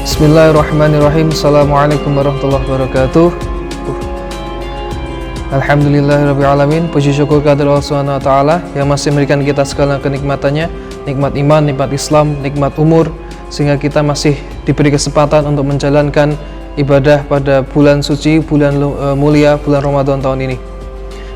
Bismillahirrahmanirrahim. Assalamualaikum warahmatullahi wabarakatuh. Alhamdulillahirabbil alamin. Puji syukur kepada Allah Subhanahu wa taala yang masih memberikan kita segala kenikmatannya, nikmat iman, nikmat Islam, nikmat umur, sehingga kita masih diberi kesempatan untuk menjalankan ibadah pada bulan suci, bulan mulia, bulan Ramadan tahun ini.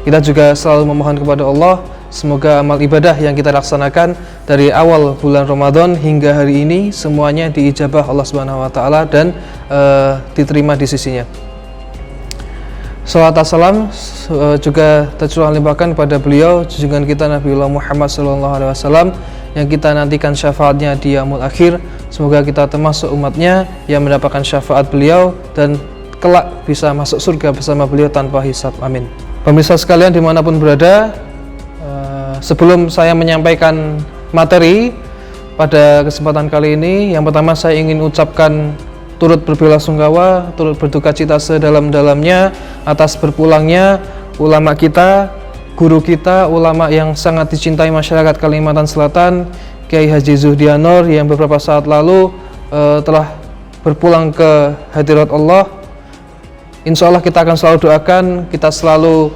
Kita juga selalu memohon kepada Allah semoga amal ibadah yang kita laksanakan dari awal bulan Ramadan hingga hari ini semuanya diijabah Allah Subhanahu wa taala dan diterima di sisinya. Salawat salam juga tercurah limpahkan pada beliau junjungan kita Nabiullah Muhammad SAW yang kita nantikan syafaatnya di yaumul akhir. Semoga kita termasuk umatnya yang mendapatkan syafaat beliau dan kelak bisa masuk surga bersama beliau tanpa hisab. Amin. Pemirsa sekalian dimanapun berada, sebelum saya menyampaikan materi pada kesempatan kali ini, yang pertama saya ingin ucapkan turut berbelasungkawa, turut berduka cita sedalam-dalamnya atas berpulangnya ulama kita, guru kita, ulama yang sangat dicintai masyarakat Kalimantan Selatan, Kiai Haji Zuhdianor, yang beberapa saat lalu telah berpulang ke hadirat Allah. Insya Allah kita akan selalu doakan, kita selalu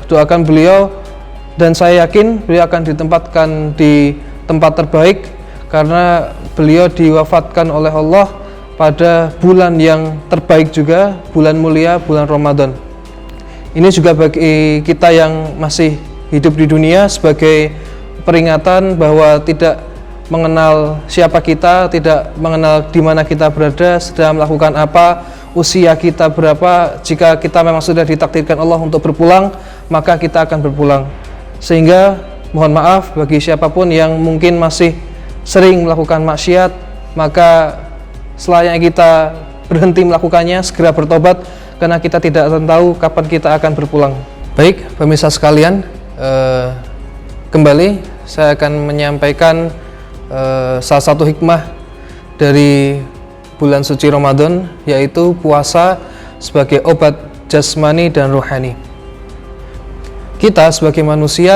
doakan beliau, dan saya yakin beliau akan ditempatkan di tempat terbaik karena beliau diwafatkan oleh Allah pada bulan yang terbaik juga, bulan mulia, bulan Ramadan. Ini juga bagi kita yang masih hidup di dunia sebagai peringatan bahwa tidak mengenal siapa kita, tidak mengenal di mana kita berada, sedang melakukan apa, usia kita berapa. Jika kita memang sudah ditakdirkan Allah untuk berpulang, maka kita akan berpulang. Sehingga mohon maaf bagi siapapun yang mungkin masih sering melakukan maksiat, maka selayaknya kita berhenti melakukannya, segera bertobat, karena kita tidak akan tahu kapan kita akan berpulang. Baik, pemirsa sekalian, kembali saya akan menyampaikan salah satu hikmah dari bulan suci Ramadan, yaitu puasa sebagai obat jasmani dan rohani. Kita sebagai manusia,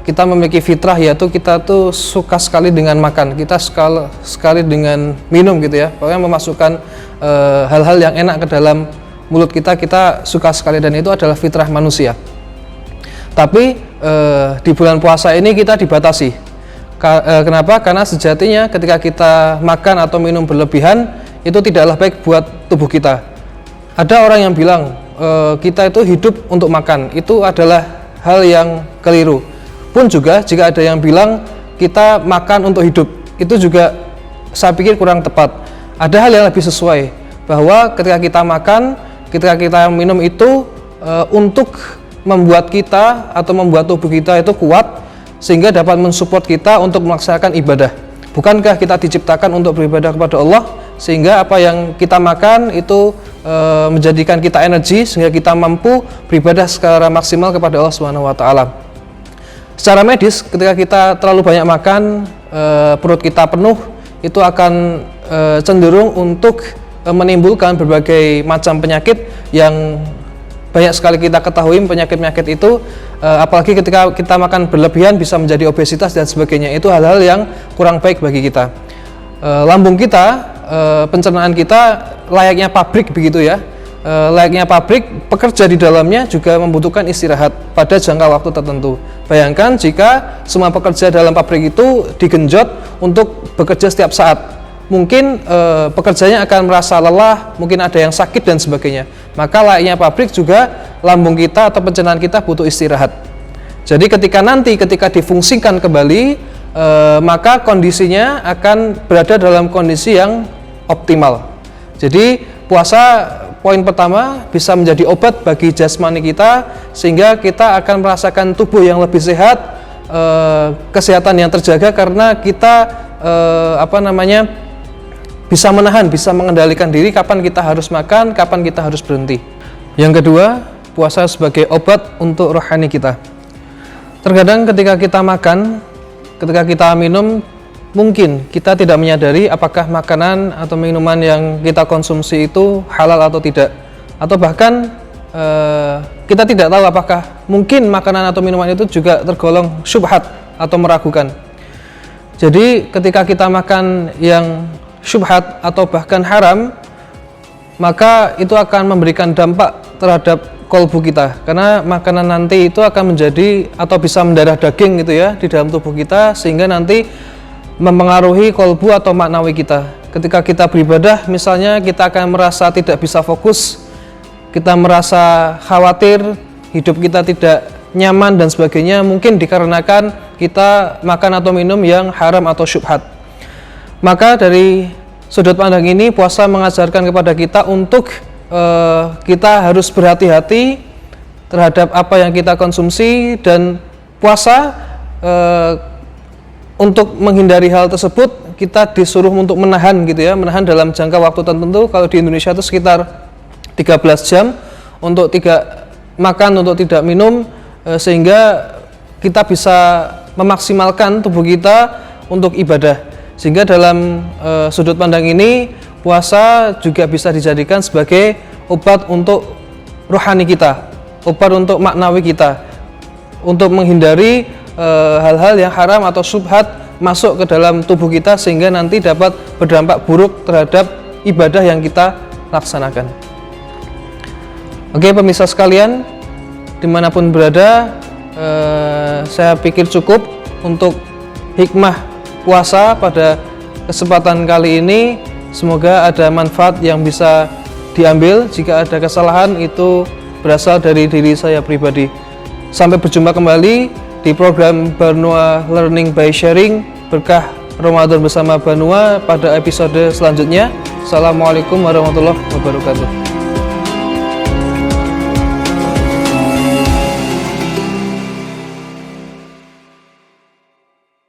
kita memiliki fitrah, yaitu kita tuh suka sekali dengan makan, kita sekali dengan minum gitu ya, pokoknya memasukkan hal-hal yang enak ke dalam mulut kita, kita suka sekali, dan itu adalah fitrah manusia. Tapi di bulan puasa ini kita dibatasi. Kenapa? Karena sejatinya ketika kita makan atau minum berlebihan, itu tidaklah baik buat tubuh kita. Ada orang yang bilang kita itu hidup untuk makan, itu adalah hal yang keliru. Pun juga jika ada yang bilang kita makan untuk hidup, itu juga saya pikir kurang tepat. Ada hal yang lebih sesuai, bahwa ketika kita makan, ketika kita minum itu untuk membuat kita atau membuat tubuh kita itu kuat, sehingga dapat mensupport kita untuk melaksanakan ibadah. Bukankah kita diciptakan untuk beribadah kepada Allah, sehingga apa yang kita makan itu menjadikan kita energi, sehingga kita mampu beribadah secara maksimal kepada Allah Subhanahu wa taala. Secara medis, ketika kita terlalu banyak makan, perut kita penuh, itu akan cenderung untuk menimbulkan berbagai macam penyakit yang banyak sekali kita ketahui. Penyakit-penyakit itu apalagi ketika kita makan berlebihan bisa menjadi obesitas dan sebagainya. Itu hal-hal yang kurang baik bagi kita. Lambung kita, pencernaan kita layaknya pabrik begitu ya. Layaknya pabrik, pekerja di dalamnya juga membutuhkan istirahat pada jangka waktu tertentu. Bayangkan jika semua pekerja dalam pabrik itu digenjot untuk bekerja setiap saat, mungkin pekerjanya akan merasa lelah, mungkin ada yang sakit dan sebagainya. Maka layaknya pabrik juga lambung kita atau pencernaan kita butuh istirahat. Jadi ketika difungsikan kembali, maka kondisinya akan berada dalam kondisi yang optimal. Jadi puasa, poin pertama, bisa menjadi obat bagi jasmani kita, sehingga kita akan merasakan tubuh yang lebih sehat, kesehatan yang terjaga, karena kita bisa menahan, bisa mengendalikan diri kapan kita harus makan, kapan kita harus berhenti. Yang kedua, puasa sebagai obat untuk rohani kita. Terkadang ketika kita makan, ketika kita minum, mungkin kita tidak menyadari apakah makanan atau minuman yang kita konsumsi itu halal atau tidak, atau bahkan kita tidak tahu apakah mungkin makanan atau minuman itu juga tergolong syubhat atau meragukan. Jadi ketika kita makan yang syubhat atau bahkan haram, maka itu akan memberikan dampak terhadap kolbu kita, karena makanan nanti itu akan menjadi atau bisa mendarah daging gitu ya di dalam tubuh kita, sehingga nanti mempengaruhi kolbu atau maknawi kita. Ketika kita beribadah misalnya, kita akan merasa tidak bisa fokus, kita merasa khawatir, hidup kita tidak nyaman dan sebagainya, mungkin dikarenakan kita makan atau minum yang haram atau syubhat. Maka dari sudut pandang ini, puasa mengajarkan kepada kita untuk kita harus berhati-hati terhadap apa yang kita konsumsi, dan puasa untuk menghindari hal tersebut kita disuruh untuk menahan gitu ya, menahan dalam jangka waktu tertentu. Kalau di Indonesia itu sekitar 13 jam untuk tidak makan, untuk tidak minum, sehingga kita bisa memaksimalkan tubuh kita untuk ibadah. Sehingga dalam sudut pandang ini, puasa juga bisa dijadikan sebagai obat untuk rohani kita, obat untuk maknawi kita, untuk menghindari hal-hal yang haram atau syubhat masuk ke dalam tubuh kita, sehingga nanti dapat berdampak buruk terhadap ibadah yang kita laksanakan. Oke pemirsa sekalian, dimanapun berada, saya pikir cukup untuk hikmah puasa pada kesempatan kali ini. Semoga ada manfaat yang bisa diambil. Jika ada kesalahan, itu berasal dari diri saya pribadi. Sampai berjumpa kembali di program Banua Learning by Sharing, berkah Ramadan bersama Banua pada episode selanjutnya. Assalamualaikum warahmatullahi wabarakatuh.